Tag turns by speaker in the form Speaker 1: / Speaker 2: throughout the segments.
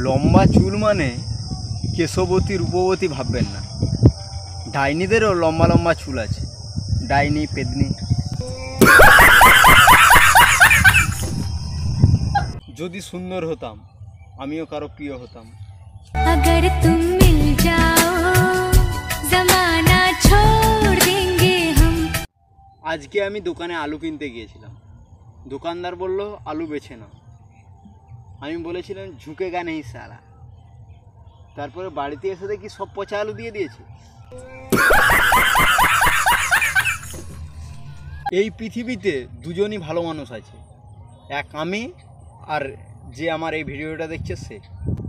Speaker 1: লম্বা চুল মানে কেশবতী রূপবতী ভাববেন না, ডাইনিদেরও লম্বা লম্বা চুল আছে, ডাইনি পেদনি। যদি সুন্দর হতাম আমিও কারো প্রিয় হতাম।
Speaker 2: अगर तुम मिल जाओ जमाना छोड़ देंगे हम।
Speaker 1: আজকে আমি দোকানে আলু কিনতে গিয়েছিলাম, দোকানদার বলল আলু বেছে নাও। আমি বলেছিলাম ঝুঁকেগা নেই সালা। তারপরে বাড়িতে এসে দেখি সব পচা আলু দিয়ে দিয়েছে। এই পৃথিবীতে দুজনই ভালো মানুষ আছে, এক আমি আর যে আমার এই ভিডিওটা দেখছে সে।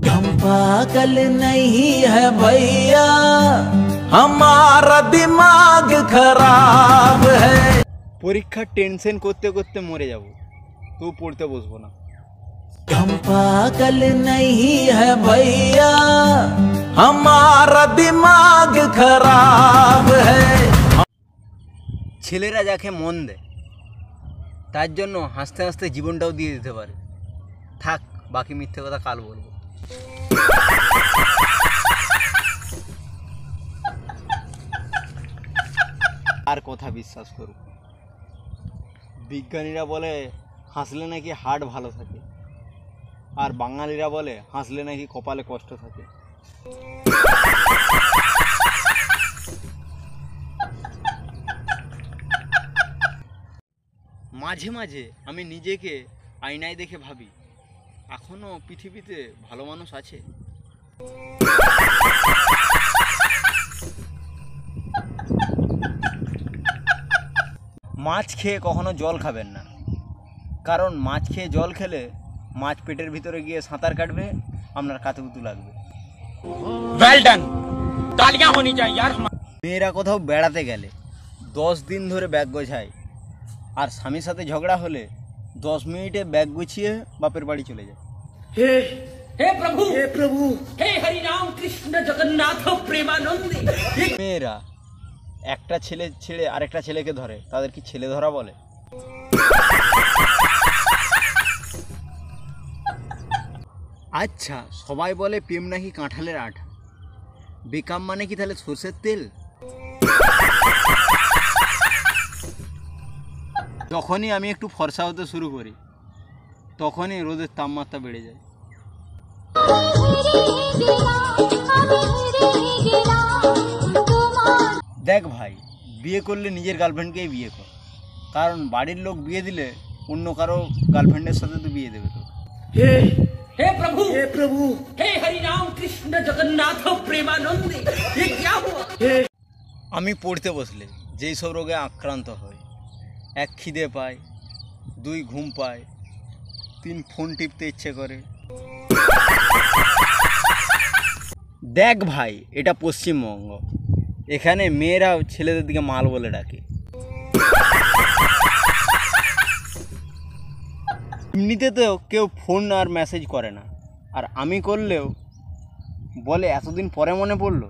Speaker 3: हम पागल नहीं है भैया, हमारा दिमाग खराब है।
Speaker 1: পরীক্ষার টেনশন করতে করতে মরে যাব, তো পড়তে বসবো না।
Speaker 3: हम पागल नहीं है भैया, हमारा दिमाग खराब है।
Speaker 1: ছেলেরা যাকে মন দেয় তার জন্য হাসতে হাসতে জীবনটাও দিয়ে দিতে পারে। থাক, বাকি মিথ্যে কথা কাল বলবো। আর কথা বিশ্বাস করব। বিজ্ঞানীরা বলে হাসলে নাকি হার্ট ভালো থাকে, আর বাঙালিরা বলে হাসলে নাকি কপালে কষ্ট থাকে। মাঝে মাঝে আমি নিজেকে আয়নায় দেখে ভাবি এখনো পৃথিবীতে ভালো মানুষ আছে। মাছ খেয়ে কখনো জল খাবেন না, কারণ মাছ খেয়ে জল খেলে মাছ পেটের ভিতরে গিয়ে সাঁতার কাটবে, আপনার কাতুকুতু লাগবে।
Speaker 4: वेल डन, तालियां होनी चाहिए यार।
Speaker 1: মেয়েরা কোথাও বেড়াতে গেলে 10 দিন ধরে ব্যাগ গোছায়, আর স্বামীর সাথে ঝগড়া হলে 10 মিনিটে ব্যাগ গুছিয়ে বাপের বাড়ি চলে যায়।
Speaker 4: हे प्रभु हे हरि राम कृष्ण जगन्नाथ प्रेमानंद।
Speaker 1: মেয়েরা একটা ছেলে ছেড়ে আরেকটা ছেলেকে ধরে, তাদের কি ছেলে ধরা বলে? আচ্ছা, সবাই বলে প্রেম নাকি কাঁঠালের আঠা, বেকাম মানে কি তাহলে সরষের তেল? যখনই আমি একটু ফর্সা হতে শুরু করি তখনই রোদের তাপমাত্রা বেড়ে যায়। দেখ ভাই, বিয়ে করলে নিজের গার্লফ্রেন্ডকেই বিয়ে কর, কারণ বাড়ির লোক বিয়ে দিলে অন্য কারো গার্লফ্রেন্ডের সাথে তো বিয়ে দেবে তো।
Speaker 4: हे प्रभु हे हरि राम कृष्ण जगन्नाथ प्रेमानंद। ये क्या हुआ?
Speaker 1: আমি পড়তে বসলে যেই সব রোগে আক্রান্ত হয়, 1 খিদে পায়, 2 ঘুম পায়, 3 ফোন টিপতে ইচ্ছে করে। দেখ ভাই, এটা পশ্চিমবঙ্গ, এখানে মেয়েরাও ছেলেদের দিকে মাল বলে ডাকে। এমনিতে তো কেউ ফোন আর মেসেজ করে না, আর আমি করলেও বলে এতদিন পরে মনে পড়লো।